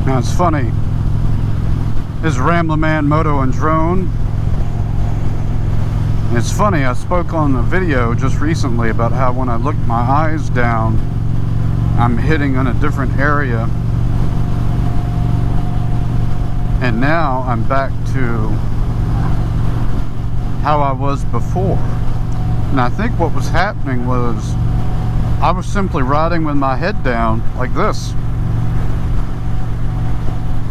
Now it's funny, this is Ramblin' Man Moto and Drone. And it's funny, I spoke on a video just recently about how when I look my eyes down, I'm hitting on a different area. And now I'm back to how I was before. And I think what was happening was I was simply riding with my head down like this.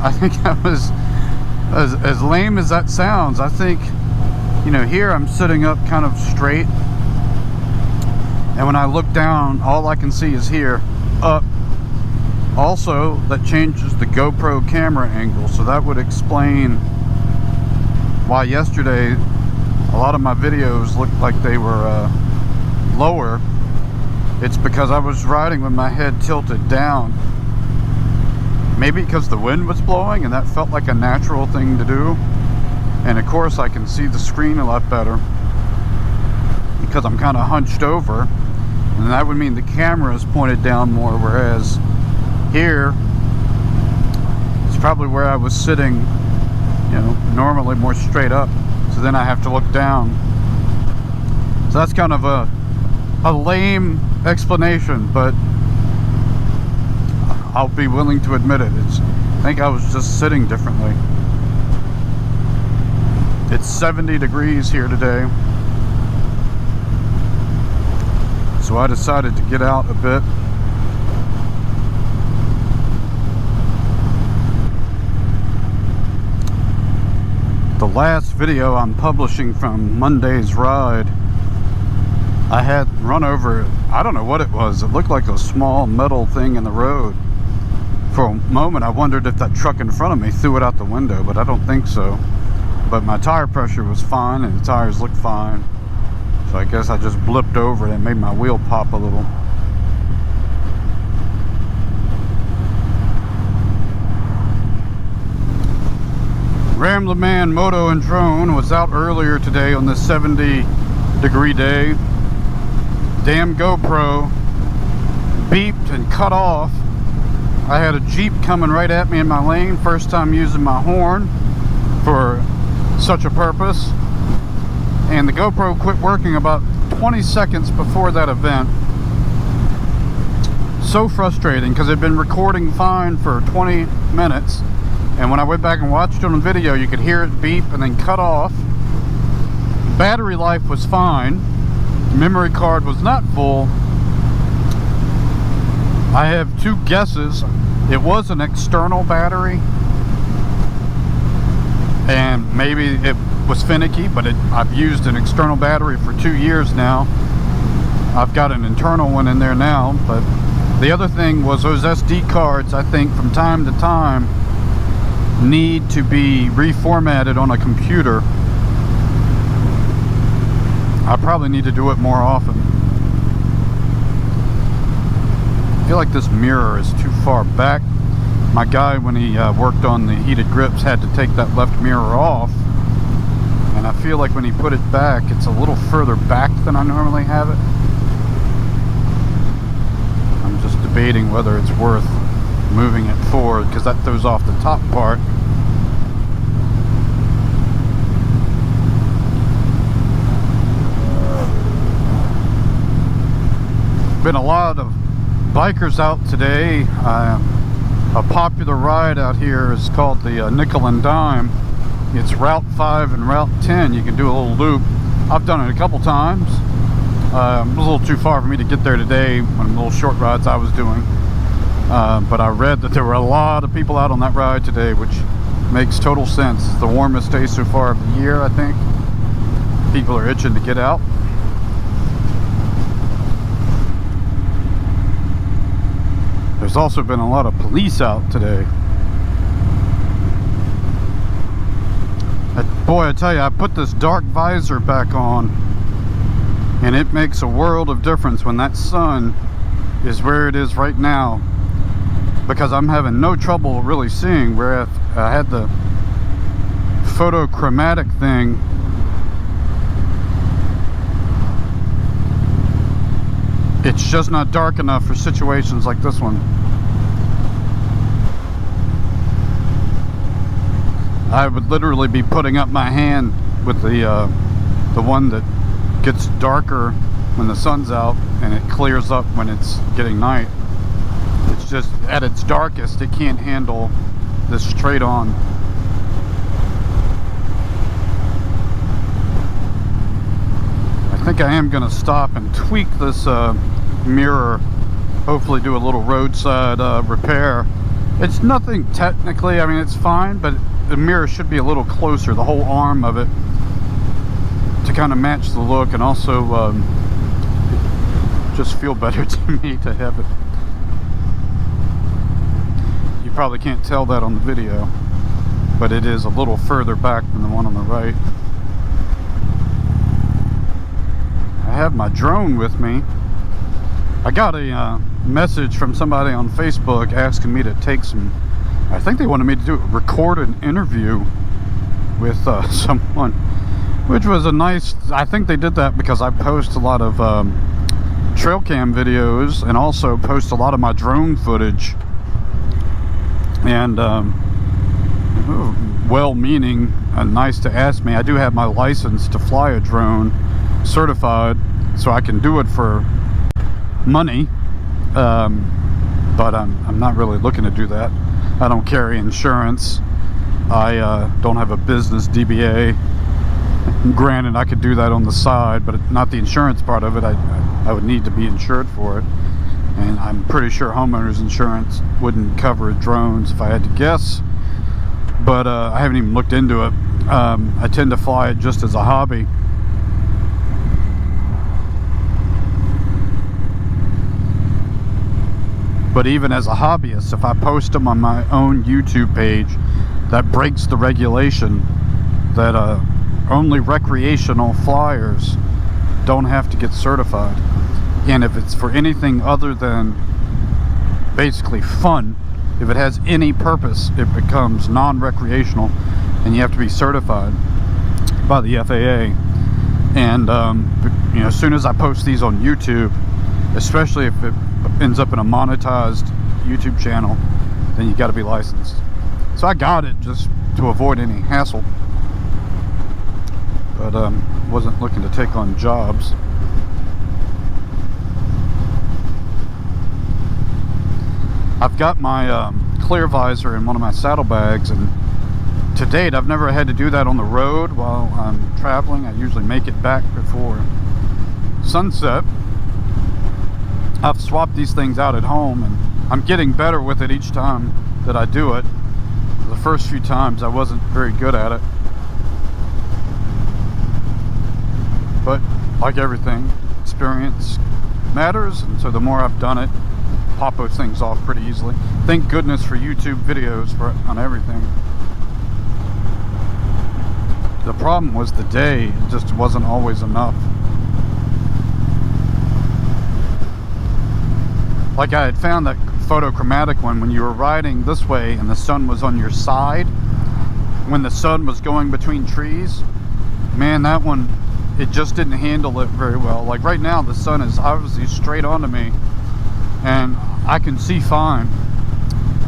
I think I was, as lame as that sounds, I think, you know, here I'm sitting up kind of straight, and when I look down, all I can see is here, up. Also, that changes the GoPro camera angle, so that would explain why yesterday a lot of my videos looked like they were lower. It's because I was riding with my head tilted down. Maybe because the wind was blowing and that felt like a natural thing to do. And of course I can see the screen a lot better because I'm kind of hunched over, and that would mean the camera is pointed down more, whereas here it's probably where I was sitting, you know, normally more straight up, so then I have to look down. So that's kind of a lame explanation, but I'll be willing to admit it. I think I was just sitting differently. It's 70 degrees here today, so I decided to get out a bit. The last video I'm publishing from Monday's ride, I had run over, I don't know what it was. It looked like a small metal thing in the road. For a moment I wondered if that truck in front of me threw it out the window, but I don't think so. But my tire pressure was fine and the tires looked fine, so I guess I just blipped over it and made my wheel pop a little. Ramblin' Man Moto and Drone was out earlier today on this 70-degree day. Damn GoPro beeped and cut off. I had a Jeep coming right at me in my lane, first time using my horn for such a purpose, and the GoPro quit working about 20 seconds before that event. So frustrating, because it'd been recording fine for 20 minutes, and when I went back and watched it on video, you could hear it beep and then cut off. Battery life was fine. Memory card was not full. I have two guesses. It was an external battery, and maybe it was finicky, but I've used an external battery for 2 years now. I've got an internal one in there now, but the other thing was those SD cards, I think, from time to time need to be reformatted on a computer. I probably need to do it more often. I feel like this mirror is too far back. My guy, when he worked on the heated grips, had to take that left mirror off, and I feel like when he put it back, it's a little further back than I normally have it. I'm just debating whether it's worth moving it forward, because that throws off the top part. Been a lot of bikers out today. A popular ride out here is called the Nickel and Dime. It's Route 5 and Route 10. You can do a little loop. I've done it a couple times. It was a little too far for me to get there today on the little short rides I was doing. But I read that there were a lot of people out on that ride today, which makes total sense. It's the warmest day so far of the year, I think. People are itching to get out. There's also been a lot of police out today. Boy, I tell you, I put this dark visor back on, and it makes a world of difference when that sun is where it is right now, because I'm having no trouble really seeing. Where I had the photochromatic thing, it's just not dark enough for situations like this one. I would literally be putting up my hand with the one that gets darker when the sun's out and it clears up when it's getting night. It's just at its darkest, it can't handle this straight on. I think I am going to stop and tweak this mirror, hopefully do a little roadside repair. It's nothing technically, I mean it's fine, but the mirror should be a little closer, the whole arm of it, to kind of match the look, and also just feel better to me to have it. You probably can't tell that on the video, but it is a little further back than the one on the right. I have my drone with me. I got a message from somebody on Facebook asking me to take some, I think they wanted me to record an interview with someone, which was a nice, I think they did that because I post a lot of trail cam videos and also post a lot of my drone footage. And well-meaning and nice to ask me. I do have my license to fly a drone, certified, so I can do it for money, but I'm not really looking to do that. I don't carry insurance. I don't have a business DBA. Granted, I could do that on the side, but not the insurance part of it. I would need to be insured for it, and I'm pretty sure homeowners insurance wouldn't cover drones if I had to guess, but I haven't even looked into it. I tend to fly it just as a hobby. But even as a hobbyist, if I post them on my own YouTube page, that breaks the regulation that only recreational flyers don't have to get certified. And if it's for anything other than basically fun, if it has any purpose, it becomes non-recreational, and you have to be certified by the FAA. And you know, as soon as I post these on YouTube, especially if it ends up in a monetized YouTube channel, then you got to be licensed. So I got it just to avoid any hassle, but wasn't looking to take on jobs. I've got my clear visor in one of my saddlebags, and to date I've never had to do that on the road while I'm traveling. I usually make it back before sunset. I've swapped these things out at home, and I'm getting better with it each time that I do it. The first few times I wasn't very good at it, but like everything, experience matters, and so the more I've done it, pop those things off pretty easily. Thank goodness for YouTube videos on everything. The problem was the day, it just wasn't always enough. Like I had found that photochromatic one, when you were riding this way and the sun was on your side, when the sun was going between trees, man, that one, it just didn't handle it very well. Like right now, the sun is obviously straight onto me and I can see fine,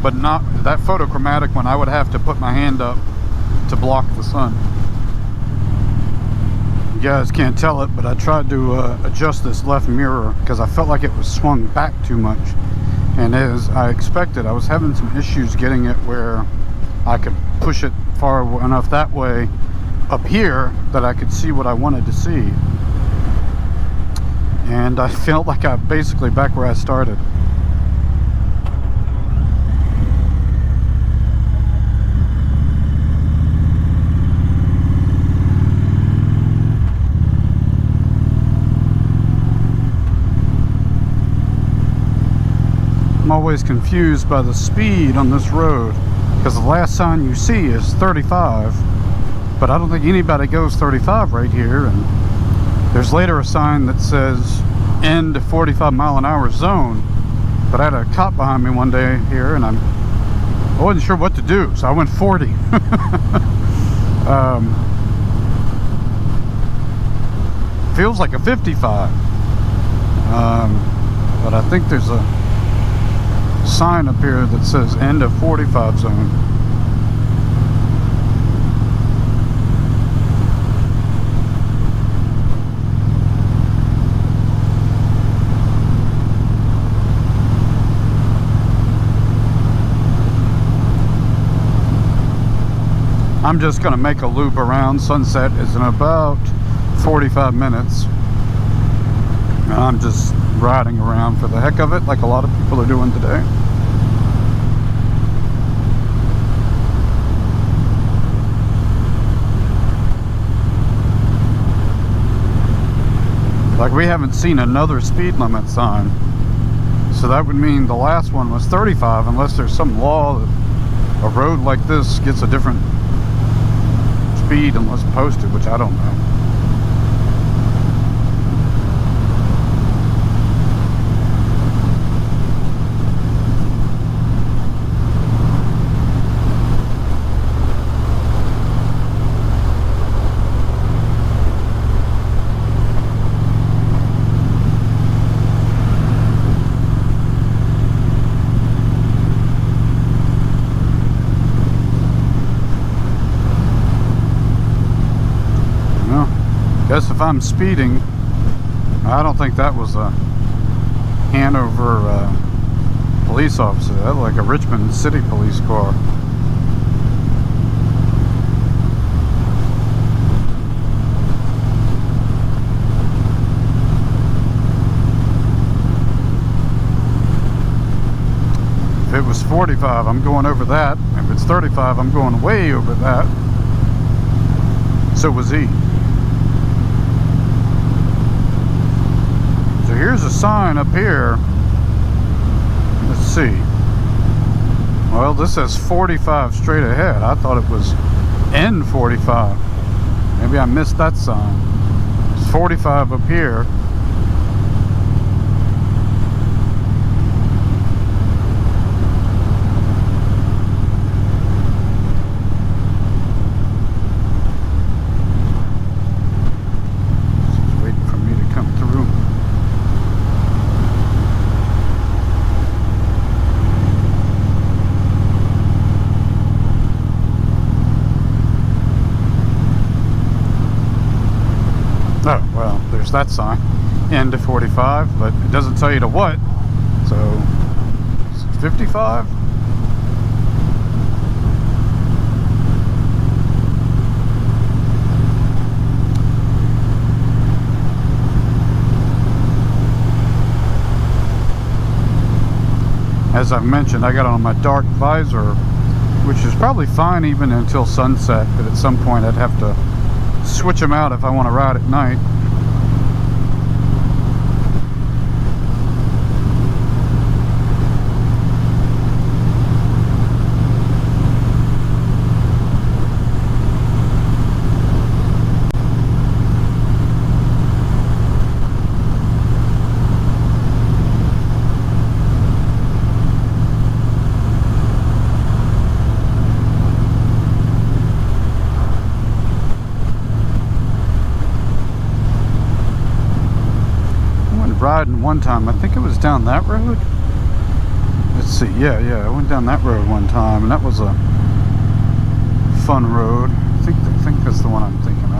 but not that photochromatic one. I would have to put my hand up to block the sun. You guys can't tell it, but I tried to adjust this left mirror because I felt like it was swung back too much, and as I expected, I was having some issues getting it where I could push it far enough that way up here that I could see what I wanted to see, and I felt like I'm basically back where I started. I'm always confused by the speed on this road, because the last sign you see is 35, but I don't think anybody goes 35 right here. And there's later a sign that says end 45-mile-an-hour zone, but I had a cop behind me one day here and I wasn't sure what to do, so I went 40. Feels like a 55, but I think there's a sign up here that says end of 45 zone. I'm just going to make a loop around. Sunset is in about 45 minutes. And I'm just riding around for the heck of it, like a lot of people are doing today. Like, we haven't seen another speed limit sign. So that would mean the last one was 35, unless there's some law that a road like this gets a different speed unless posted, which I don't know. Guess if I'm speeding, I don't think that was a Hanover police officer. That looked like a Richmond City police car. If it was 45, I'm going over that. If it's 35, I'm going way over that. So was he. Here's a sign up here. Let's see. Well, this says 45 straight ahead. I thought it was N45. Maybe I missed that sign. It's 45 up here. Just waiting for me to come through. Oh, well, there's that sign, end to 45, but it doesn't tell you to what, so 55? As I've mentioned, I got on my dark visor, which is probably fine even until sunset, but at some point I'd have to switch them out if I want to ride at night. Riding one time, I think it was down that road. Let's see, yeah, I went down that road one time, and that was a fun road. I think that's the one I'm thinking of.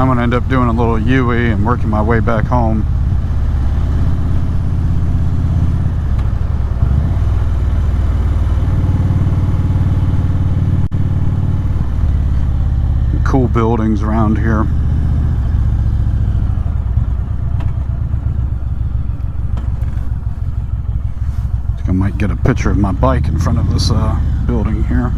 I'm gonna end up doing a little U-ey and working my way back home. Cool buildings around here. I think I might get a picture of my bike in front of this building here.